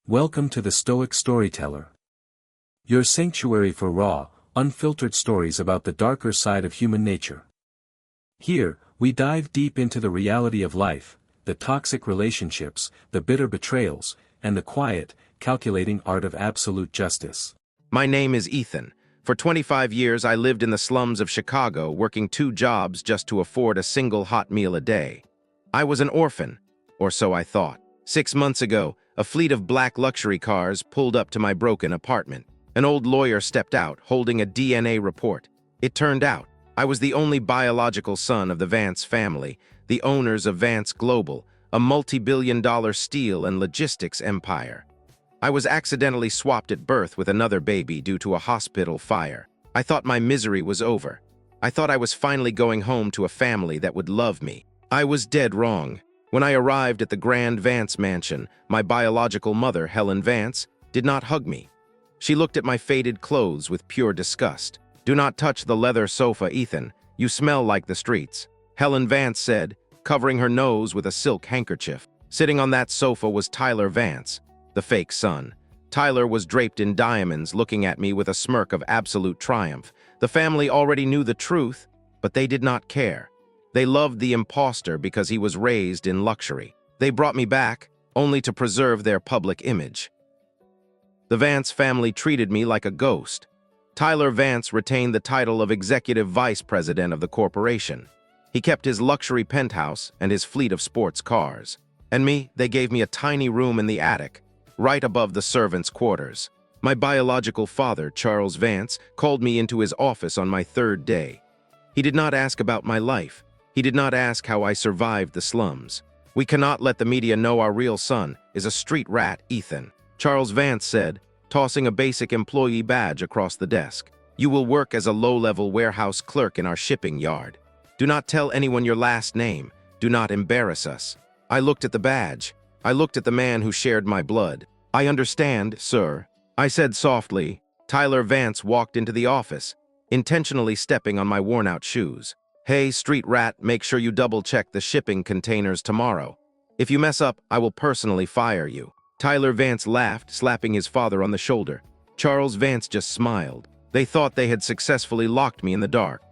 Welcome to the Stoic Storyteller, your sanctuary for raw, unfiltered stories about the darker side of human nature. Here, we dive deep into the reality of life, the toxic relationships, the bitter betrayals, and the quiet, calculating art of absolute justice. My name is Ethan. For 25 years I lived in the slums of Chicago, working 2 jobs just to afford a single hot meal a day. I was an orphan, or so I thought. 6 months ago, a fleet of black luxury cars pulled up to my broken apartment. An old lawyer stepped out, holding a DNA report. It turned out, I was the only biological son of the Vance family, the owners of Vance Global, a multi-billion-dollar steel and logistics empire. I was accidentally swapped at birth with another baby due to a hospital fire. I thought my misery was over. I thought I was finally going home to a family that would love me. I was dead wrong. When I arrived at the Grand Vance mansion, my biological mother, Helen Vance, did not hug me. She looked at my faded clothes with pure disgust. "Do not touch the leather sofa, Ethan. You smell like the streets," Helen Vance said, covering her nose with a silk handkerchief. Sitting on that sofa was Tyler Vance, the fake son. Tyler was draped in diamonds, looking at me with a smirk of absolute triumph. The family already knew the truth, but they did not care. They loved the impostor because he was raised in luxury. They brought me back, only to preserve their public image. The Vance family treated me like a ghost. Tyler Vance retained the title of executive vice president of the corporation. He kept his luxury penthouse and his fleet of sports cars. And me, they gave me a tiny room in the attic, right above the servants' quarters. My biological father, Charles Vance, called me into his office on my 3rd day. He did not ask about my life. He did not ask how I survived the slums. "We cannot let the media know our real son is a street rat, Ethan," Charles Vance said, tossing a basic employee badge across the desk. "You will work as a low-level warehouse clerk in our shipping yard. Do not tell anyone your last name. Do not embarrass us." I looked at the badge. I looked at the man who shared my blood. "I understand, sir," I said softly. Tyler Vance walked into the office, intentionally stepping on my worn-out shoes. "Hey, street rat, make sure you double-check the shipping containers tomorrow. If you mess up, I will personally fire you." Tyler Vance laughed, slapping his father on the shoulder. Charles Vance just smiled. They thought they had successfully locked me in the dark.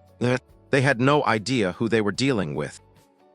They had no idea who they were dealing with.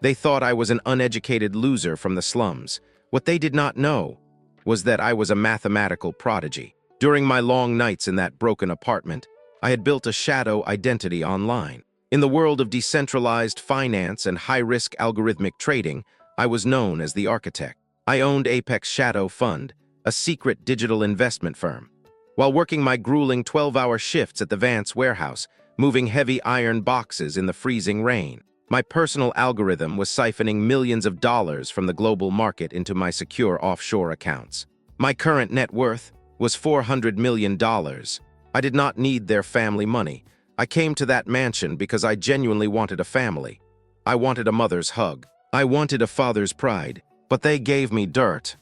They thought I was an uneducated loser from the slums. What they did not know was that I was a mathematical prodigy. During my long nights in that broken apartment, I had built a shadow identity online. In the world of decentralized finance and high-risk algorithmic trading, I was known as the architect. I owned Apex Shadow Fund, a secret digital investment firm. While working my grueling 12-hour shifts at the Vance warehouse, moving heavy iron boxes in the freezing rain, my personal algorithm was siphoning millions of dollars from the global market into my secure offshore accounts. My current net worth was $400 million. I did not need their family money. I came to that mansion because I genuinely wanted a family. I wanted a mother's hug. I wanted a father's pride. But they gave me dirt.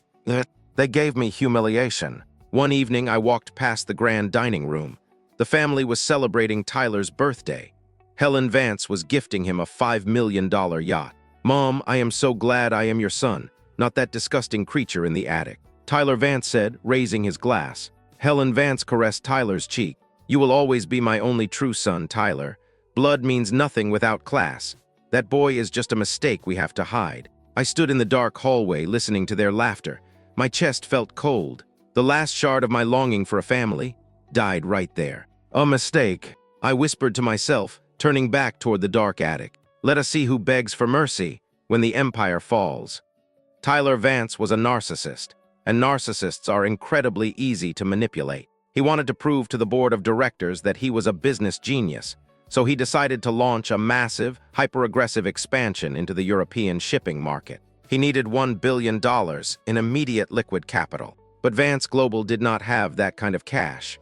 They gave me humiliation. One evening, I walked past the grand dining room. The family was celebrating Tyler's birthday. Helen Vance was gifting him a $5 million yacht. "Mom, I am so glad I am your son, not that disgusting creature in the attic," Tyler Vance said, raising his glass. Helen Vance caressed Tyler's cheek. "You will always be my only true son, Tyler. Blood means nothing without class. That boy is just a mistake we have to hide." I stood in the dark hallway listening to their laughter. My chest felt cold. The last shard of my longing for a family died right there. "A mistake," I whispered to myself, turning back toward the dark attic. "Let us see who begs for mercy when the empire falls." Tyler Vance was a narcissist, and narcissists are incredibly easy to manipulate. He wanted to prove to the board of directors that he was a business genius, so he decided to launch a massive, hyper-aggressive expansion into the European shipping market. He needed $1 billion in immediate liquid capital, but Vance Global did not have that kind of cash.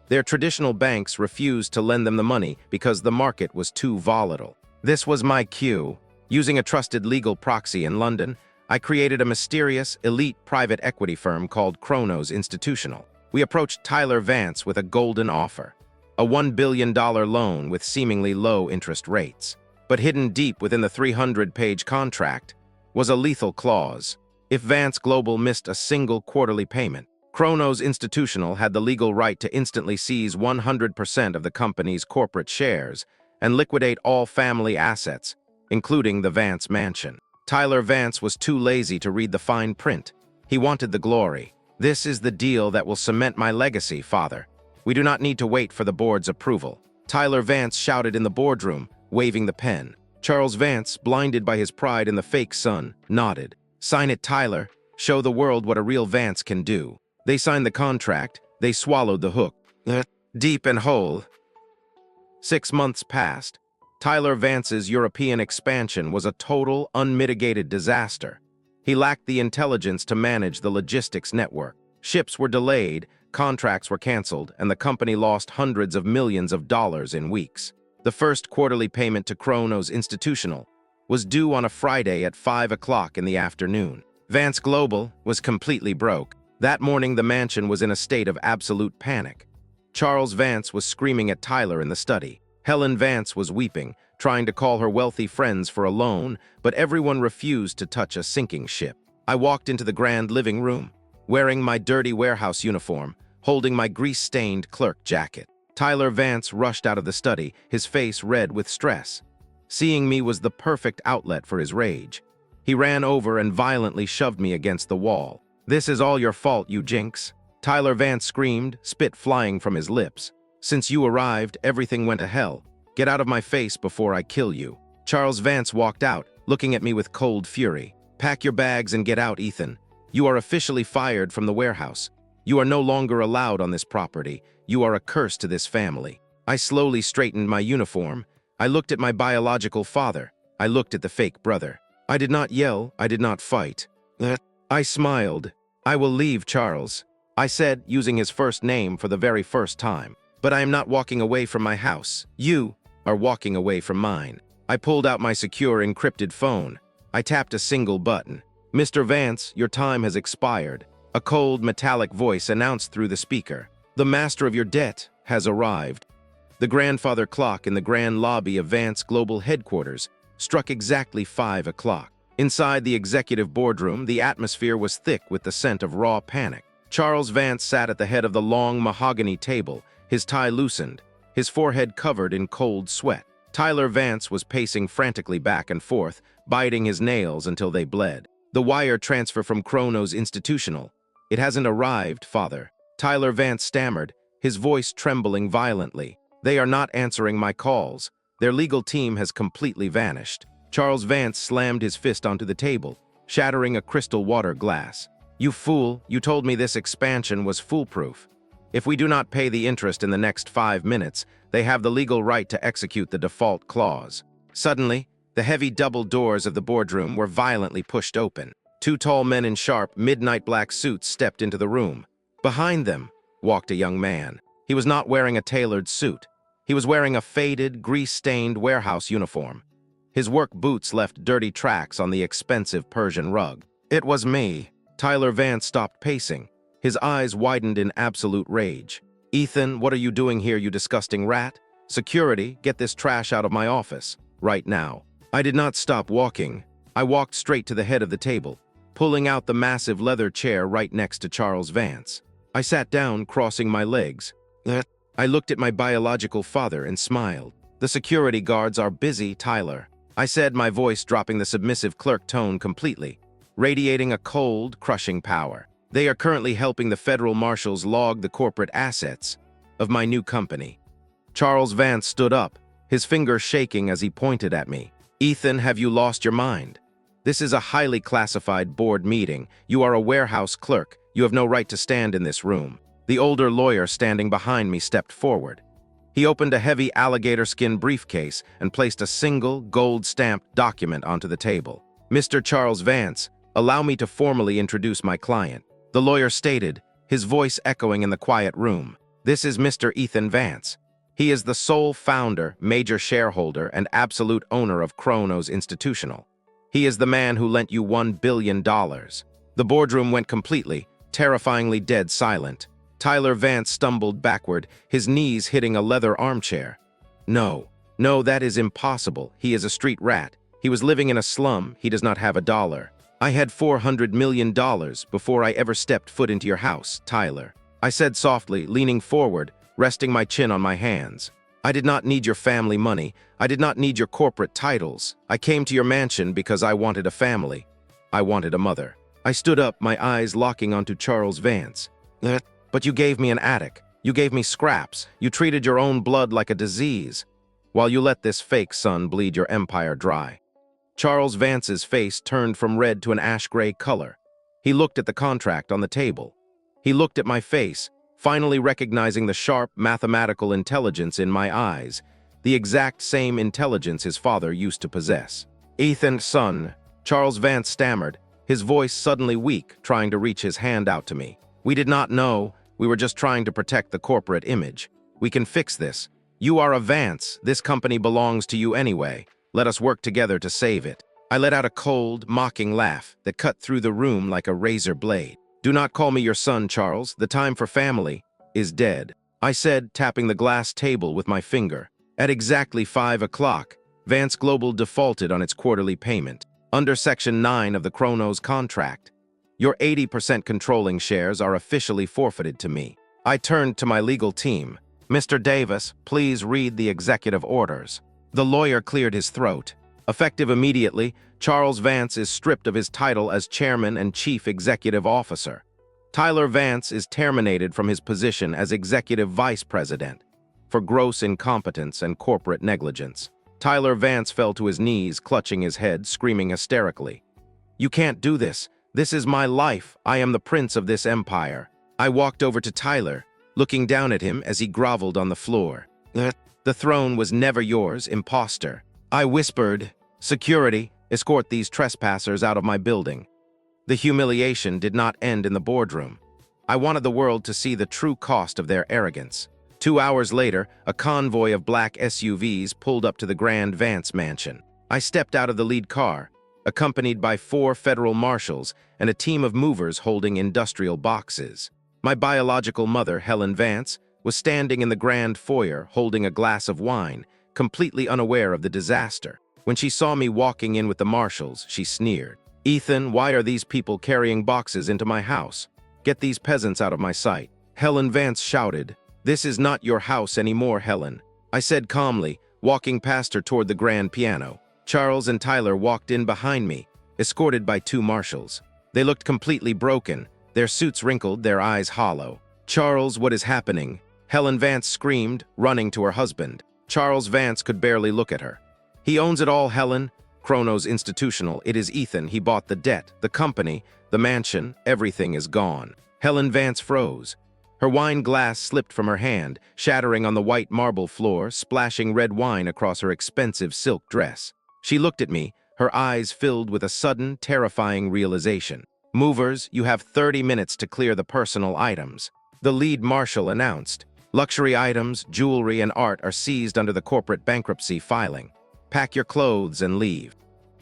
Their traditional banks refused to lend them the money because the market was too volatile. This was my cue. Using a trusted legal proxy in London, I created a mysterious, elite private equity firm called Kronos Institutional. We approached Tyler Vance with a golden offer. A $1 billion loan with seemingly low interest rates. But hidden deep within the 300-page contract was a lethal clause. If Vance Global missed a single quarterly payment, Kronos Institutional had the legal right to instantly seize 100% of the company's corporate shares and liquidate all family assets, including the Vance mansion. Tyler Vance was too lazy to read the fine print. He wanted the glory. "This is the deal that will cement my legacy, Father. We do not need to wait for the board's approval." Tyler Vance shouted in the boardroom, waving the pen. Charles Vance, blinded by his pride in the fake son, nodded. "Sign it, Tyler. Show the world what a real Vance can do." They signed the contract. They swallowed the hook. Deep and whole. 6 months passed. Tyler Vance's European expansion was a total, unmitigated disaster. He lacked the intelligence to manage the logistics network. Ships were delayed, contracts were canceled, and the company lost hundreds of millions of dollars in weeks. The first quarterly payment to Kronos Institutional was due on a Friday at 5 o'clock in the afternoon. Vance Global was completely broke. That morning, the mansion was in a state of absolute panic. Charles Vance was screaming at Tyler in the study. Helen Vance was weeping, trying to call her wealthy friends for a loan, but everyone refused to touch a sinking ship. I walked into the grand living room, wearing my dirty warehouse uniform, holding my grease-stained clerk jacket. Tyler Vance rushed out of the study, his face red with stress. Seeing me was the perfect outlet for his rage. He ran over and violently shoved me against the wall. "This is all your fault, you jinx," Tyler Vance screamed, spit flying from his lips. "Since you arrived, everything went to hell. Get out of my face before I kill you." Charles Vance walked out, looking at me with cold fury. "Pack your bags and get out, Ethan. You are officially fired from the warehouse. You are no longer allowed on this property. You are a curse to this family." I slowly straightened my uniform. I looked at my biological father. I looked at the fake brother. I did not yell. I did not fight. I smiled. "I will leave, Charles," I said, using his first name for the very first time. "But I am not walking away from my house. You are walking away from mine." I pulled out my secure encrypted phone. I tapped a single button. "Mr. Vance, your time has expired." A cold, metallic voice announced through the speaker. "The master of your debt has arrived." The grandfather clock in the grand lobby of Vance Global Headquarters struck exactly 5 o'clock. Inside the executive boardroom, the atmosphere was thick with the scent of raw panic. Charles Vance sat at the head of the long mahogany table, his tie loosened, his forehead covered in cold sweat. Tyler Vance was pacing frantically back and forth, biting his nails until they bled. "The wire transfer from Kronos Institutional. It hasn't arrived, Father." Tyler Vance stammered, his voice trembling violently. "They are not answering my calls. Their legal team has completely vanished." Charles Vance slammed his fist onto the table, shattering a crystal water glass. "You fool, you told me this expansion was foolproof. If we do not pay the interest in the next 5 minutes, they have the legal right to execute the default clause." Suddenly, the heavy double doors of the boardroom were violently pushed open. 2 tall men in sharp, midnight black suits stepped into the room. Behind them walked a young man. He was not wearing a tailored suit. He was wearing a faded, grease-stained warehouse uniform. His work boots left dirty tracks on the expensive Persian rug. "It was me." Tyler Vance stopped pacing. His eyes widened in absolute rage. "Ethan, what are you doing here, you disgusting rat? Security, get this trash out of my office, right now." I did not stop walking. I walked straight to the head of the table, pulling out the massive leather chair right next to Charles Vance. I sat down, crossing my legs. I looked at my biological father and smiled. "The security guards are busy, Tyler," I said, my voice dropping the submissive clerk tone completely, radiating a cold, crushing power. "They are currently helping the federal marshals log the corporate assets of my new company." Charles Vance stood up, his finger shaking as he pointed at me. "Ethan, have you lost your mind? This is a highly classified board meeting. You are a warehouse clerk. You have no right to stand in this room." The older lawyer standing behind me stepped forward. He opened a heavy alligator skin briefcase and placed a single, gold-stamped document onto the table. "Mr. Charles Vance, allow me to formally introduce my client," the lawyer stated, his voice echoing in the quiet room. "This is Mr. Ethan Vance. He is the sole founder, major shareholder, and absolute owner of Kronos Institutional. He is the man who lent you $1 billion. The boardroom went completely, terrifyingly dead silent. Tyler Vance stumbled backward, his knees hitting a leather armchair. No, that is impossible. He is a street rat. He was living in a slum. He does not have $1. I had $400 million before I ever stepped foot into your house, Tyler. I said softly, leaning forward, resting my chin on my hands. I did not need your family money. I did not need your corporate titles. I came to your mansion because I wanted a family. I wanted a mother. I stood up, my eyes locking onto Charles Vance. But you gave me an attic. You gave me scraps. You treated your own blood like a disease, while you let this fake son bleed your empire dry. Charles Vance's face turned from red to an ash-gray color. He looked at the contract on the table. He looked at my face, finally recognizing the sharp, mathematical intelligence in my eyes, the exact same intelligence his father used to possess. "Ethan, son," Charles Vance stammered, his voice suddenly weak, trying to reach his hand out to me. "We did not know. We were just trying to protect the corporate image. We can fix this. You are a Vance. This company belongs to you anyway. Let us work together to save it." I let out a cold, mocking laugh that cut through the room like a razor blade. "Do not call me your son, Charles. The time for family is dead," I said, tapping the glass table with my finger. At exactly 5 o'clock, Vance Global defaulted on its quarterly payment, under Section 9 of the Chronos contract. Your 80% controlling shares are officially forfeited to me. I turned to my legal team. "Mr. Davis, please read the executive orders." The lawyer cleared his throat. Effective immediately, Charles Vance is stripped of his title as Chairman and Chief Executive Officer. Tyler Vance is terminated from his position as Executive Vice President for gross incompetence and corporate negligence. Tyler Vance fell to his knees, clutching his head, screaming hysterically. "You can't do this. This is my life. I am the prince of this empire." I walked over to Tyler, looking down at him as he groveled on the floor. "The throne was never yours, impostor." I whispered, "Security, escort these trespassers out of my building." The humiliation did not end in the boardroom. I wanted the world to see the true cost of their arrogance. 2 hours later, a convoy of black SUVs pulled up to the Grand Vance mansion. I stepped out of the lead car, accompanied by 4 federal marshals and a team of movers holding industrial boxes. My biological mother, Helen Vance, was standing in the grand foyer holding a glass of wine, completely unaware of the disaster. When she saw me walking in with the marshals, she sneered. "Ethan, why are these people carrying boxes into my house? Get these peasants out of my sight." Helen Vance shouted, "This is not your house anymore, Helen," I said calmly, walking past her toward the grand piano. Charles and Tyler walked in behind me, escorted by 2 marshals. They looked completely broken, their suits wrinkled, their eyes hollow. "Charles, what is happening?" Helen Vance screamed, running to her husband. Charles Vance could barely look at her. "He owns it all, Helen. Chronos Institutional. It is Ethan. He bought the debt, the company, the mansion. Everything is gone." Helen Vance froze. Her wine glass slipped from her hand, shattering on the white marble floor, splashing red wine across her expensive silk dress. She looked at me, her eyes filled with a sudden, terrifying realization. "Movers, you have 30 minutes to clear the personal items," the lead marshal announced. "Luxury items, jewelry, and art are seized under the corporate bankruptcy filing. Pack your clothes and leave."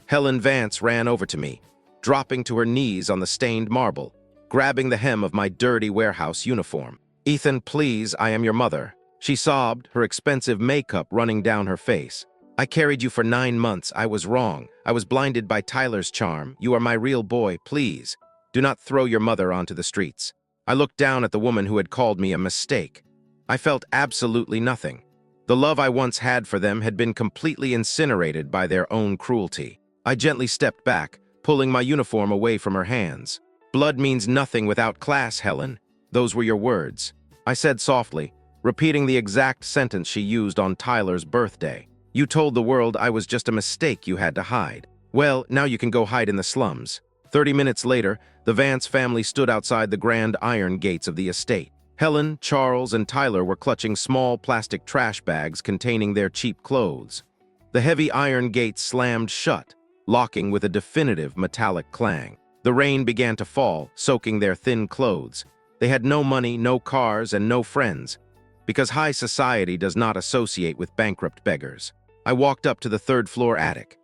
Helen Vance ran over to me, dropping to her knees on the stained marble, grabbing the hem of my dirty warehouse uniform. "Ethan, please, I am your mother." She sobbed, her expensive makeup running down her face. "I carried you for 9 months. I was wrong. I was blinded by Tyler's charm. You are my real boy. Please, do not throw your mother onto the streets." I looked down at the woman who had called me a mistake. I felt absolutely nothing. The love I once had for them had been completely incinerated by their own cruelty. I gently stepped back, pulling my uniform away from her hands. "Blood means nothing without class, Helen. Those were your words," I said softly, repeating the exact sentence she used on Tyler's birthday. "You told the world I was just a mistake you had to hide. Well, now you can go hide in the slums." 30 minutes later, the Vance family stood outside the grand iron gates of the estate. Helen, Charles, and Tyler were clutching small plastic trash bags containing their cheap clothes. The heavy iron gates slammed shut, locking with a definitive metallic clang. The rain began to fall, soaking their thin clothes. They had no money, no cars, and no friends, because high society does not associate with bankrupt beggars. I walked up to the 3rd-floor attic.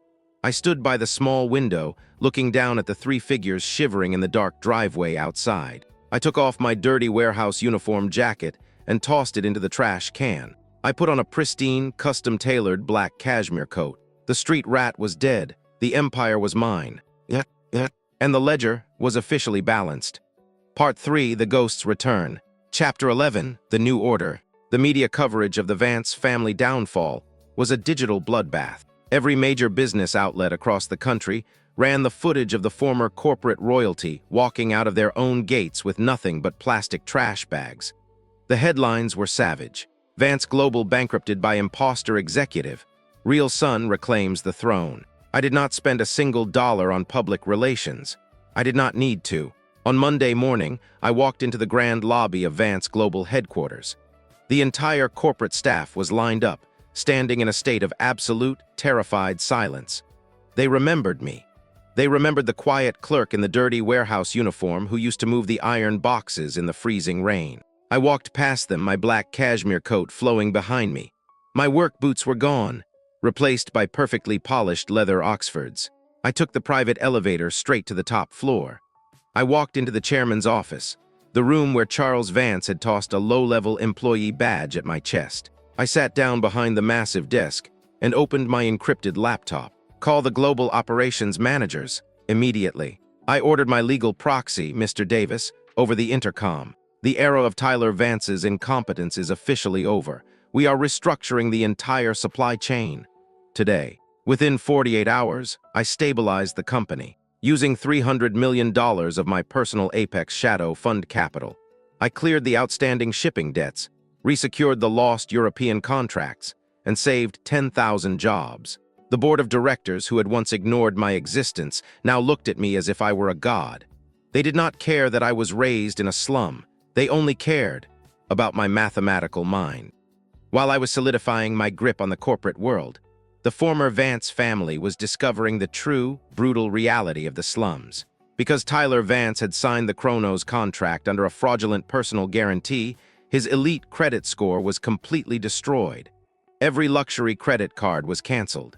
I stood by the small window, looking down at the 3 figures shivering in the dark driveway outside. I took off my dirty warehouse uniform jacket and tossed it into the trash can. I put on a pristine, custom-tailored black cashmere coat. The street rat was dead. The empire was mine. and the ledger was officially balanced. Part 3, The Ghost's Return. Chapter 11, The New Order. The media coverage of the Vance family downfall was a digital bloodbath. Every major business outlet across the country ran the footage of the former corporate royalty walking out of their own gates with nothing but plastic trash bags. The headlines were savage. Vance Global bankrupted by impostor executive. Real son reclaims the throne. I did not spend a single dollar on public relations. I did not need to. On Monday morning, I walked into the grand lobby of Vance Global headquarters. The entire corporate staff was lined up, standing in a state of absolute, terrified silence. They remembered me. They remembered the quiet clerk in the dirty warehouse uniform who used to move the iron boxes in the freezing rain. I walked past them, my black cashmere coat flowing behind me. My work boots were gone, replaced by perfectly polished leather Oxfords. I took the private elevator straight to the top floor. I walked into the chairman's office, the room where Charles Vance had tossed a low-level employee badge at my chest. I sat down behind the massive desk and opened my encrypted laptop. Call the global operations managers immediately. I ordered my legal proxy, Mr. Davis, over the intercom. The era of Tyler Vance's incompetence is officially over. We are restructuring the entire supply chain. Today, within 48 hours, I stabilized the company. Using $300 million of my personal Apex Shadow fund capital, I cleared the outstanding shipping debts, resecured the lost European contracts, and saved 10,000 jobs. The board of directors, who had once ignored my existence, now looked at me as if I were a god. They did not care that I was raised in a slum. They only cared about my mathematical mind. While I was solidifying my grip on the corporate world, the former Vance family was discovering the true, brutal reality of the slums. Because Tyler Vance had signed the Chronos contract under a fraudulent personal guarantee, his elite credit score was completely destroyed. Every luxury credit card was canceled.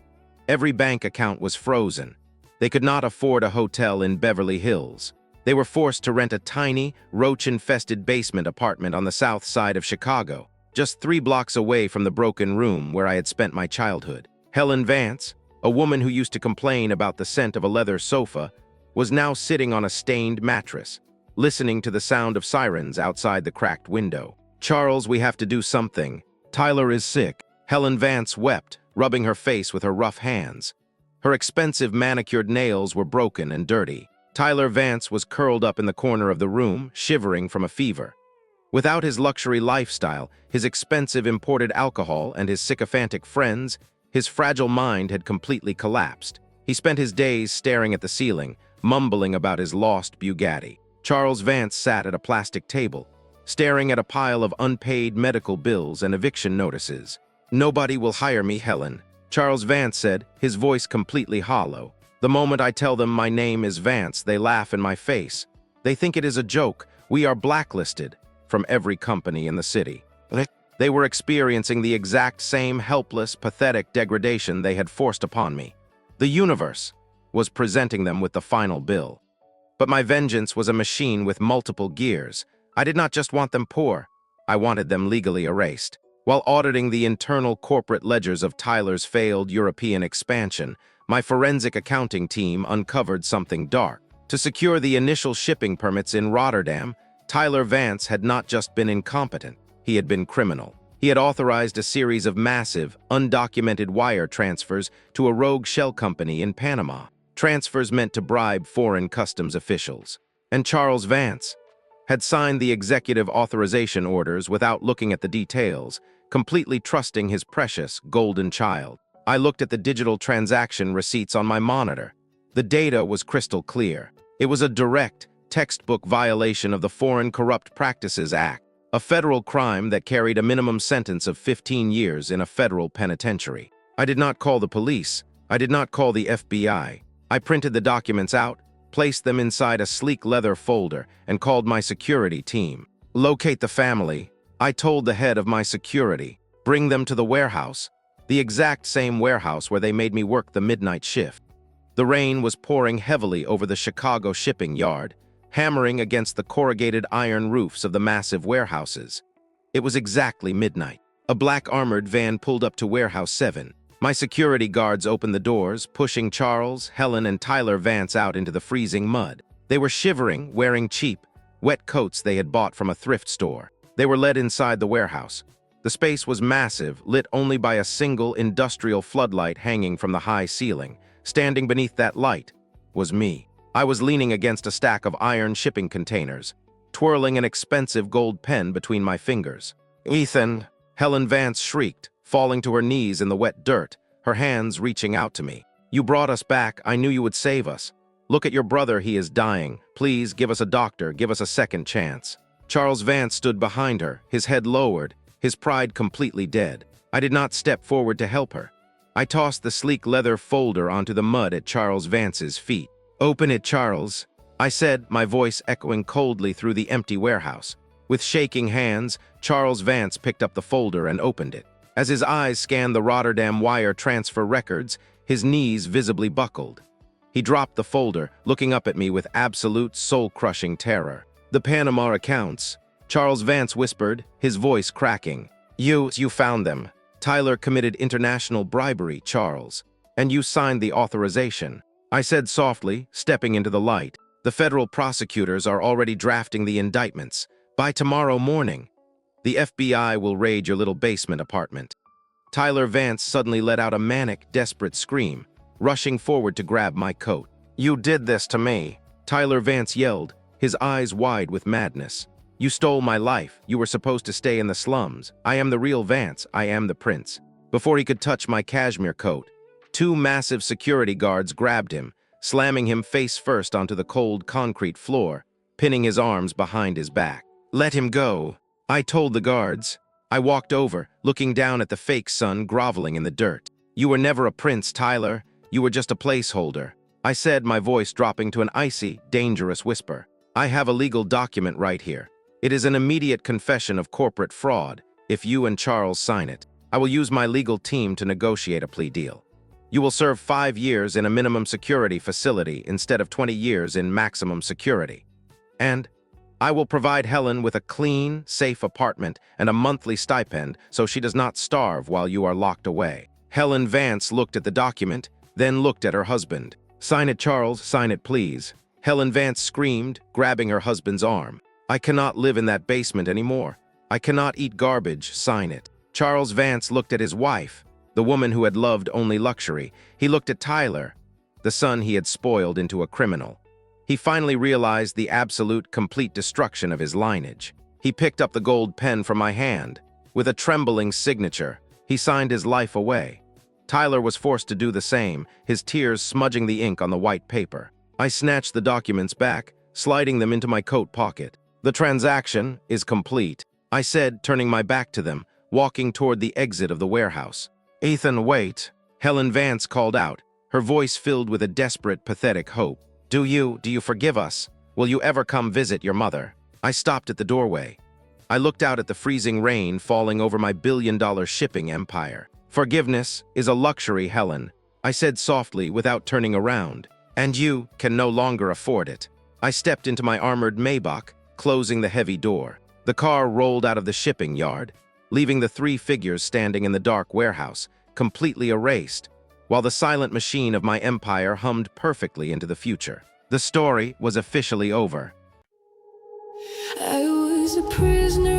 Every bank account was frozen. They could not afford a hotel in Beverly Hills. They were forced to rent a tiny, roach-infested basement apartment on the south side of Chicago, just 3 blocks away from the broken room where I had spent my childhood. Helen Vance, a woman who used to complain about the scent of a leather sofa, was now sitting on a stained mattress, listening to the sound of sirens outside the cracked window. "Charles, we have to do something. Tyler is sick." Helen Vance wept, rubbing her face with her rough hands. Her expensive manicured nails were broken and dirty. Tyler Vance was curled up in the corner of the room, shivering from a fever. Without his luxury lifestyle, his expensive imported alcohol, and his sycophantic friends, his fragile mind had completely collapsed. He spent his days staring at the ceiling, mumbling about his lost Bugatti. Charles Vance sat at a plastic table, staring at a pile of unpaid medical bills and eviction notices. "Nobody will hire me, Helen," Charles Vance said, his voice completely hollow. "The moment I tell them my name is Vance, they laugh in my face. They think it is a joke. We are blacklisted from every company in the city." They were experiencing the exact same helpless, pathetic degradation they had forced upon me. The universe was presenting them with the final bill. But my vengeance was a machine with multiple gears. I did not just want them poor. I wanted them legally erased. While auditing the internal corporate ledgers of Tyler's failed European expansion, my forensic accounting team uncovered something dark. To secure the initial shipping permits in Rotterdam, Tyler Vance had not just been incompetent. He had been criminal. He had authorized a series of massive, undocumented wire transfers to a rogue shell company in Panama. Transfers meant to bribe foreign customs officials. And Charles Vance had signed the executive authorization orders without looking at the details, completely trusting his precious golden child. I looked at the digital transaction receipts on my monitor. The data was crystal clear. It was a direct, textbook violation of the Foreign Corrupt Practices Act, a federal crime that carried a minimum sentence of 15 years in a federal penitentiary. I did not call the police. I did not call the FBI. I printed the documents out, placed them inside a sleek leather folder, and called my security team. "Locate the family," I told the head of my security. "Bring them to the warehouse," the exact same warehouse where they made me work the midnight shift. The rain was pouring heavily over the Chicago shipping yard, hammering against the corrugated iron roofs of the massive warehouses. It was exactly midnight. A black armored van pulled up to Warehouse 7. My security guards opened the doors, pushing Charles, Helen, and Tyler Vance out into the freezing mud. They were shivering, wearing cheap, wet coats they had bought from a thrift store. They were led inside the warehouse. The space was massive, lit only by a single industrial floodlight hanging from the high ceiling. Standing beneath that light was me. I was leaning against a stack of iron shipping containers, twirling an expensive gold pen between my fingers. "Ethan!" Helen Vance shrieked, falling to her knees in the wet dirt, her hands reaching out to me. "You brought us back. I knew you would save us. Look at your brother, he is dying. Please, give us a doctor, give us a second chance." Charles Vance stood behind her, his head lowered, his pride completely dead. I did not step forward to help her. I tossed the sleek leather folder onto the mud at Charles Vance's feet. "Open it, Charles," I said, my voice echoing coldly through the empty warehouse. With shaking hands, Charles Vance picked up the folder and opened it. As his eyes scanned the Rotterdam wire transfer records, his knees visibly buckled. He dropped the folder, looking up at me with absolute soul-crushing terror. "The Panama accounts," Charles Vance whispered, his voice cracking. You found them. Tyler committed international bribery, Charles. And you signed the authorization," I said softly, stepping into the light. "The federal prosecutors are already drafting the indictments. By tomorrow morning, the FBI will raid your little basement apartment." Tyler Vance suddenly let out a manic, desperate scream, rushing forward to grab my coat. "You did this to me," Tyler Vance yelled, his eyes wide with madness. "You stole my life. You were supposed to stay in the slums. I am the real Vance. I am the prince." Before he could touch my cashmere coat, two massive security guards grabbed him, slamming him face first onto the cold concrete floor, pinning his arms behind his back. "Let him go," I told the guards. I walked over, looking down at the fake son groveling in the dirt. "You were never a prince, Tyler. You were just a placeholder," I said, my voice dropping to an icy, dangerous whisper. "I have a legal document right here. It is an immediate confession of corporate fraud. If you and Charles sign it, I will use my legal team to negotiate a plea deal. You will serve 5 years in a minimum security facility instead of 20 years in maximum security. And I will provide Helen with a clean, safe apartment and a monthly stipend so she does not starve while you are locked away." Helen Vance looked at the document, then looked at her husband. "Sign it, Charles, sign it, please." Helen Vance screamed, grabbing her husband's arm. "I cannot live in that basement anymore. I cannot eat garbage, sign it." Charles Vance looked at his wife, the woman who had loved only luxury. He looked at Tyler, the son he had spoiled into a criminal. He finally realized the absolute, complete destruction of his lineage. He picked up the gold pen from my hand. With a trembling signature, he signed his life away. Tyler was forced to do the same, his tears smudging the ink on the white paper. I snatched the documents back, sliding them into my coat pocket. "The transaction is complete," I said, turning my back to them, walking toward the exit of the warehouse. "Ethan, wait," Helen Vance called out, her voice filled with a desperate, pathetic hope. Do you forgive us? Will you ever come visit your mother?" I stopped at the doorway. I looked out at the freezing rain falling over my billion-dollar shipping empire. "Forgiveness is a luxury, Helen," I said softly without turning around. "And you can no longer afford it." I stepped into my armored Maybach, closing the heavy door. The car rolled out of the shipping yard, leaving the 3 figures standing in the dark warehouse, completely erased, while the silent machine of my empire hummed perfectly into the future. The story was officially over. I was a prisoner